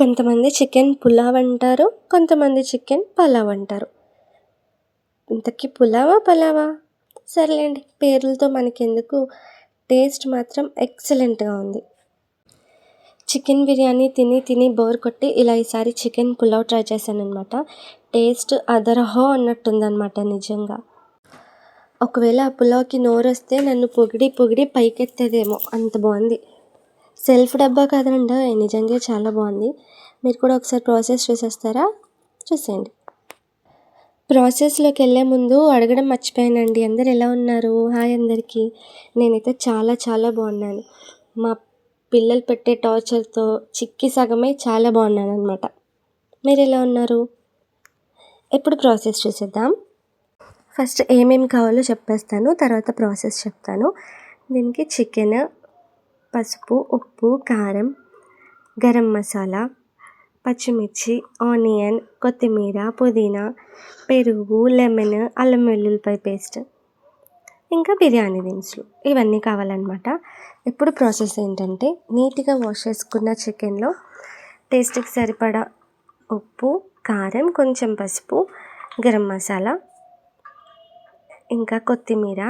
కొంతమంది చికెన్ పులావ్ అంటారు. కొంతమంది చికెన్ పలావ్ అంటారు. ఇంతకీ పులావా? పలావా? సర్లేండి, పేర్లతో మనకెందుకు. టేస్ట్ మాత్రం ఎక్సలెంట్‌గా ఉంది. చికెన్ బిర్యానీ తిని తిని బోర్ కొట్టి ఇలా ఈసారి చికెన్ పులావ్ ట్రై చేశాననమాట. టేస్ట్ అదరహో అన్నట్టుందనమాట నిజంగా. ఒకవేళ ఆ పులావ్‌కి నోరొస్తే నన్ను పొగిడి పొగిడి పైకెత్తేదేమో అంత బావుంది. సెల్ఫ్ డబ్బా కాదండోయ్, నిజంగా చాలా బాగుంది. మీరు కూడా ఒకసారి ప్రాసెస్ చూసేస్తారా? చూసేయండి. ప్రాసెస్‌లోకి వెళ్ళే ముందు అడగడం మర్చిపోయానండి. అందరూ ఎలా ఉన్నారు? హాయ్ అందరికీ. నేనైతే చాలా చాలా బాగున్నాను. మా పిల్లలు పెట్టే టార్చర్‌తో చిక్కి సగమై చాలా బాగున్నాననమాట. మీరు ఎలా ఉన్నారు? ఇప్పుడు ప్రాసెస్ చూసేద్దాం. ఫస్ట్ ఏమేమి కావాలో చెప్పేస్తాను, తర్వాత ప్రాసెస్ చెప్తాను. దీనికి చికెన్, పసుపు, ఉప్పు, కారం, గరం మసాలా, పచ్చిమిర్చి, ఆనియన్, కొత్తిమీర, పుదీనా, పెరుగు, లెమన్, అల్లం వెల్లుల్లిపాయ పేస్ట్, ఇంకా బిర్యానీ దినుసులు ఇవన్నీ కావాలన్నమాట. ఇప్పుడు ప్రాసెస్ ఏంటంటే, నీట్గా వాష్ చేసుకున్న చికెన్లో టేస్ట్కి సరిపడా ఉప్పు, కారం, కొంచెం పసుపు, గరం మసాలా, ఇంకా కొత్తిమీర,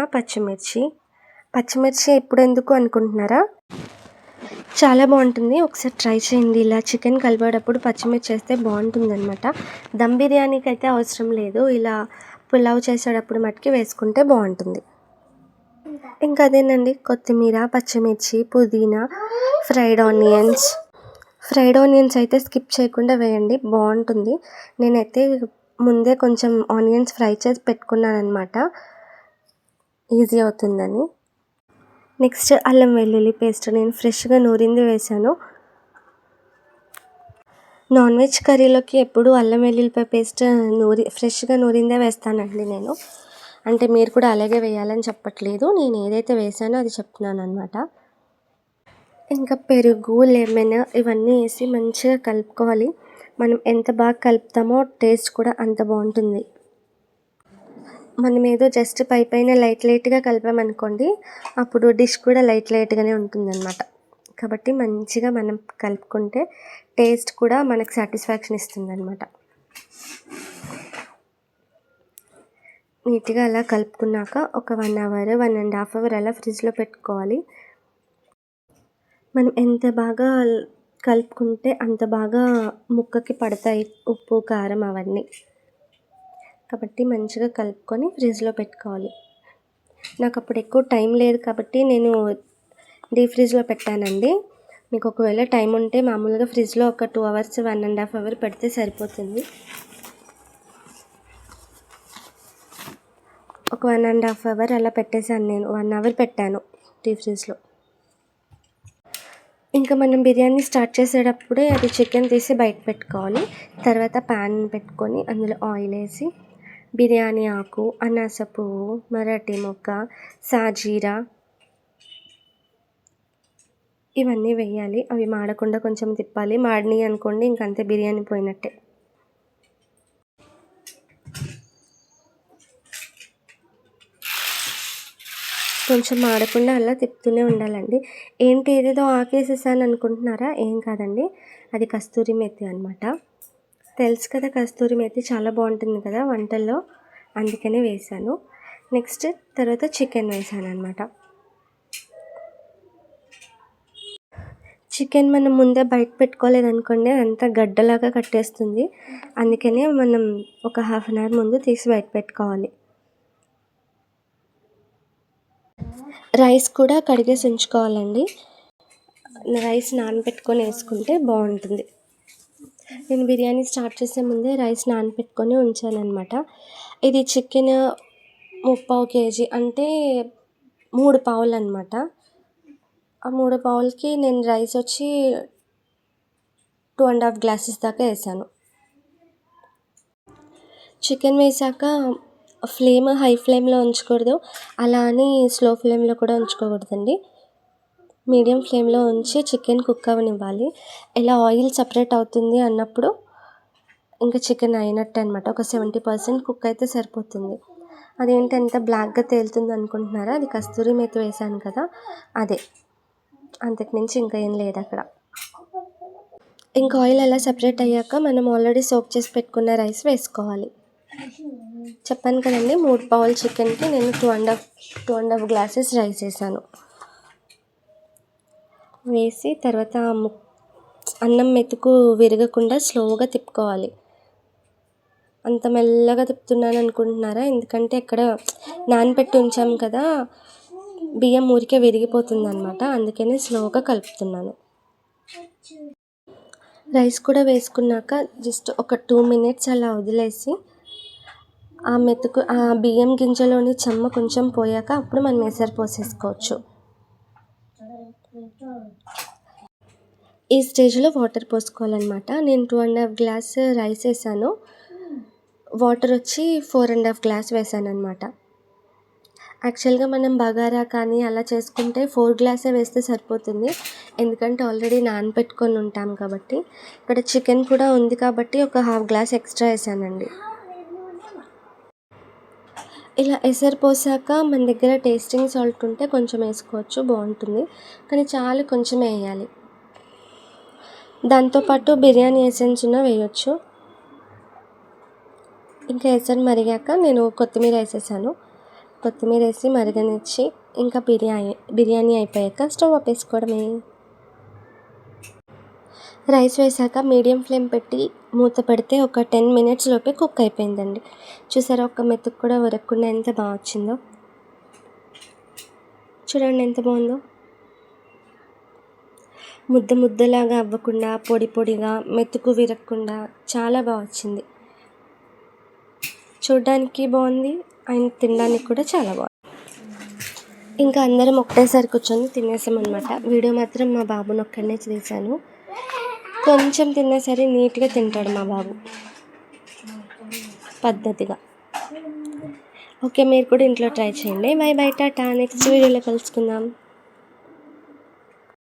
పచ్చిమిర్చి ఇప్పుడు ఎందుకు అనుకుంటున్నారా? చాలా బాగుంటుంది. ఒకసారి ట్రై చేయండి. ఇలా చికెన్ కలిపేటప్పుడు పచ్చిమిర్చి వేస్తే బాగుంటుందన్నమాట. దమ్ బిర్యానీకి అయితే అవసరం లేదు, ఇలా పులావ్ చేసేటప్పుడు మట్టుకి వేసుకుంటే బాగుంటుంది. ఇంకా అదేనండి, కొత్తిమీర, పచ్చిమిర్చి, పుదీనా, ఫ్రైడ్ ఆనియన్స్ అయితే స్కిప్ చేయకుండా వేయండి, బాగుంటుంది. నేనైతే ముందే కొంచెం ఆనియన్స్ ఫ్రై చేసి పెట్టుకున్నాను అనమాట, ఈజీ అవుతుందని. నెక్స్ట్ అల్లం వెల్లుల్లి పేస్ట్ నేను ఫ్రెష్గా నూరింది వేసాను. నాన్ వెజ్ కర్రీలోకి ఎప్పుడు అల్లం వెల్లుల్లిపాయ పేస్ట్ ఫ్రెష్గా నూరిందే వేస్తానండి నేను. అంటే మీరు కూడా అలాగే వేయాలని చెప్పట్లేదు, నేను ఏదైతే వేసానో అది చెప్తున్నాను అనమాట. ఇంకా పెరుగు, లెమన్ ఇవన్నీ వేసి మంచిగా కలుపుకోవాలి. మనం ఎంత బాగా కలుపుతామో టేస్ట్ కూడా అంత బాగుంటుంది. మనం ఏదో జస్ట్ పైన లైట్గా కలిపామనుకోండి, అప్పుడు డిష్ కూడా లైట్గానే ఉంటుందన్నమాట. కాబట్టి మంచిగా మనం కలుపుకుంటే టేస్ట్ కూడా మనకు సాటిస్ఫాక్షన్ ఇస్తుందన్నమాట. నీట్గా అలా కలుపుకున్నాక ఒక 1 అవర్ 1.5 అవర్ అలా ఫ్రిడ్జ్లో పెట్టుకోవాలి. మనం ఎంత బాగా కలుపుకుంటే అంత బాగా ముక్కకి పడతాయి ఉప్పు, కారం అవన్నీ. కాబట్టి మంచిగా కలుపుకొని ఫ్రిడ్జ్లో పెట్టుకోవాలి. నాకు అప్పుడు ఎక్కువ టైం లేదు కాబట్టి నేను డీప్ ఫ్రిడ్జ్లో పెట్టానండి. మీకు ఒకవేళ టైం ఉంటే మామూలుగా ఫ్రిడ్జ్లో ఒక 2 అవర్స్ 1.5 అవర్ పెడితే సరిపోతుంది. ఒక 1.5 అవర్ అలా పెట్టేశాను నేను. 1 అవర్ పెట్టాను డీప్ ఫ్రిడ్జ్లో. ఇంకా మనం బిర్యానీ స్టార్ట్ చేసేటప్పుడే అది చికెన్ తీసి బయట పెట్టుకోవాలి. తర్వాత ప్యాన్ పెట్టుకొని అందులో ఆయిల్ వేసి బిర్యానీ ఆకు, అనాస పువ్వు, మరాఠీ మొగ్గ, సాజీరా ఇవన్నీ వేయాలి. అవి మాడకుండా కొంచెం తిప్పాలి. మాడినాయి అనుకోండి ఇంకంతే, బిర్యానీ పోయినట్టే. కొంచెం మాడకుండా అలా తిప్పుతూనే ఉండాలండి. ఏంటి ఏదేదో ఆకేసేసాను అనుకుంటున్నారా? ఏం కాదండి, అది కస్తూరి మేతి అనమాట. తెలుసు కదా, కస్తూరి మేతి చాలా బాగుంటుంది కదా వంటల్లో, అందుకనే వేసాను. నెక్స్ట్ తర్వాత చికెన్ వేసాను అనమాట. చికెన్ మనం ముందే బయట పెట్టుకోలేదనుకోండి అంతా గడ్డలాగా కట్టేస్తుంది. అందుకనే మనం ఒక 1/2 అవర్ ముందు తీసి బయట పెట్టుకోవాలి. రైస్ కూడా కడిగేసి ఉంచుకోవాలండి. రైస్ నానబెట్టుకొని వేసుకుంటే బాగుంటుంది. నేను బిర్యానీ స్టార్ట్ చేసే ముందే రైస్ నానబెట్టుకొని ఉంచానన్నమాట. ఇది చికెన్ 3/4 కేజీ అంటే 3 పావులు అనమాట. ఆ 3 పావులకి నేను రైస్ వచ్చి 2.5 గ్లాసెస్ దాకా వేసాను. చికెన్ వేసాక హై ఫ్లేమ్లో ఉంచకూడదు, అలా అని స్లో ఫ్లేమ్లో కూడా ఉంచుకోకూడదండి. మీడియం ఫ్లేమ్లో ఉంచి చికెన్ కుక్ అవ్వనివ్వాలి. ఇలా ఆయిల్ సపరేట్ అవుతుంది అన్నప్పుడు ఇంకా చికెన్ అయినట్టు అనమాట. ఒక 70% కుక్ అయితే సరిపోతుంది. అదేంటి అంత బ్లాక్గా తేలుతుంది అనుకుంటున్నారా? అది కస్తూరి మేతి వేసాను కదా, అదే. అంతకుమించి ఇంకా ఏం లేదు అక్కడ. ఇంకా ఆయిల్ అలా సెపరేట్ అయ్యాక మనం ఆల్రెడీ సోక్ చేసి పెట్టుకున్న రైస్ వేసుకోవాలి. చెప్పాను కదండి 3 పావుల చికెన్కి నేను 2.5 గ్లాసెస్ రైస్ వేసాను. వేసి తర్వాత అన్నం మెతుకు విరగకుండా స్లోగా తిప్పుకోవాలి. అంత మెల్లగా తిప్పుతున్నాను అనుకుంటున్నారా? ఎందుకంటే ఇక్కడ నానబెట్టి ఉంచాం కదా, బియ్యం ఊరికే విరిగిపోతుంది అనమాట, అందుకని స్లోగా కలుపుతున్నాను. రైస్ కూడా వేసుకున్నాక జస్ట్ ఒక 2 మినిట్స్ అలా వదిలేసి ఆ బియ్యం గింజలోని చెమ్మ కొంచెం పోయాక అప్పుడు మనం ఎసరు పోసేసుకోవచ్చు. ఈ స్టేజ్లో వాటర్ పోసుకోవాలన్నమాట. నేను 2.5 గ్లాస్ రైస్ వేసాను, వాటర్ వచ్చి 4.5 గ్లాస్ వేసాను అనమాట. యాక్చువల్గా మనం బగారా కానీ అలా చేసుకుంటే 4 గ్లాసే వేస్తే సరిపోతుంది, ఎందుకంటే ఆల్రెడీ నానబెట్టుకొని ఉంటాం కాబట్టి. ఇక్కడ చికెన్ కూడా ఉంది కాబట్టి ఒక 1/2 గ్లాస్ ఎక్స్ట్రా వేసానండి. ఇలా ఎసరు పోసాక మన దగ్గర టేస్టింగ్ సాల్ట్ ఉంటే కొంచెం వేసుకోవచ్చు, బాగుంటుంది, కానీ చాలా కొంచెం వేయాలి. దాంతోపాటు బిర్యానీ ఎసెన్స్ వేయచ్చు. ఇంకా ఎసరు మరిగాక నేను కొత్తిమీర వేసేసాను. కొత్తిమీర వేసి మరగనిచ్చి ఇంకా బిర్యానీ అయిపోయాక స్టవ్ ఆపేసుకోవడమే. రైస్ వేసాక మీడియం ఫ్లేమ్ పెట్టి మూత పెడితే ఒక 10 మినిట్స్ లోపే కుక్ అయిపోయిందండి. చూసారా, ఒక్క మెతుకు కూడా ఉరగకుండా ఎంత బాగా వచ్చిందో. చూడండి ఎంత బాగుందో. ముద్దలాగా అవ్వకుండా పొడి పొడిగా, మెతుకు విరగకుండా చాలా బాగా వచ్చింది. చూడడానికి బాగుంది అండ్ తినడానికి కూడా చాలా బాగుంది. ఇంకా అందరం ఒకటేసారి కూర్చొని తినేసాం అనమాట. వీడియో మాత్రం మా బాబుని ఒక్కడనే తీశాను. కొంచెం తిన్నా సరే నీట్గా తింటాడు మా బాబు, పద్ధతిగా. ఓకే, మీరు కూడా ఇంట్లో ట్రై చేయండి. By by, Tata. నెక్స్ట్ వీడియోలో కలుసుకుందాం.